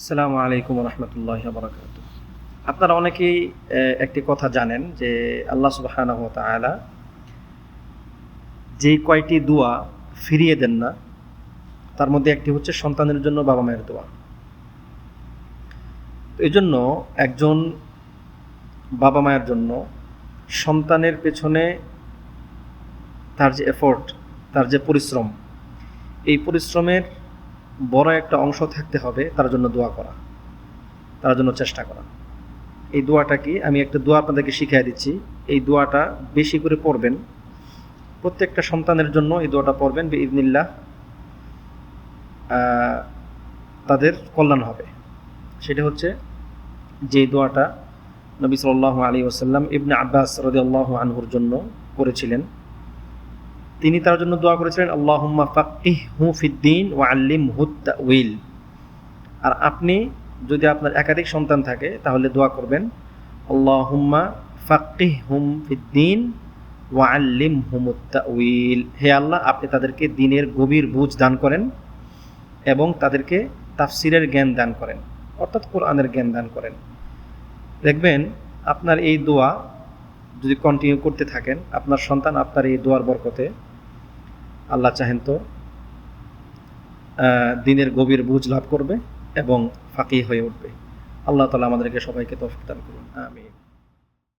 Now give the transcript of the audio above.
আসসালামু আলাইকুম রহমতুল্লাহ বরকাত। আপনারা অনেকেই একটি কথা জানেন যে আল্লাহ সুবহানাহু ওয়া তাআলা যে কয়টি দোয়া ফিরিয়ে দেন না, তার মধ্যে একটি হচ্ছে সন্তানের জন্য বাবা মায়ের দোয়া। তো এই জন্য একজন বাবা মায়ের জন্য সন্তানের পেছনে তার যে এফোর্ট, তার যে পরিশ্রম, এই পরিশ্রমের বড় একটা অংশ থাকতে হবে তার জন্য দোয়া করা, তার জন্য চেষ্টা করা। এই দোয়াটা কি, আমি একটা দোয়া আপনাদেরকে শিখিয়ে দিচ্ছি। এই দোয়াটা বেশি করে পড়বেন, প্রত্যেকটা সন্তানের জন্য এই দোয়াটা পড়বেন, বিইذনিল্লাহ তাদের কল্যাণ হবে। সেটা হচ্ছে যে দোয়াটা নবী সাল্লাল্লাহু আলাইহি ওয়াসাল্লাম ইবনে আব্বাস রাদিয়াল্লাহু আনহুর জন্য করেছিলেন। তিনি তার জন্য দোয়া করেছিলেন, আল্লাহুম্মা ফাক্কিহহু ফিদ্দীন ওয়া আল্লিমহু তা'উইল। আর আপনি যদি আপনার একাধিক সন্তান থাকে তাহলে দোয়া করবেন, আল্লাহুম্মা ফাক্কিহহুম ফিদ্দীন ওয়া আল্লিমহুমুত তা'উইল। হে আল্লাহ, আপনি তাদেরকে দ্বীনের গভীর বুঝ দান করেন এবং তাদেরকে তাফসিরের জ্ঞান দান করেন, অর্থাৎ কোরআনের জ্ঞান দান করেন। দেখবেন আপনার এই দোয়া যদি কন্টিনিউ করতে থাকেন, আপনার সন্তান আপনার এই দোয়ার বরকতে আল্লাহ চাহেন তো দ্বীনের গভীর বুঝ লাভ করবে এবং ফাকিহ হয়ে উঠবে। আল্লাহ তাআলা আমাদেরকে সবাইকে তৌফিক দান করুন, আমিন।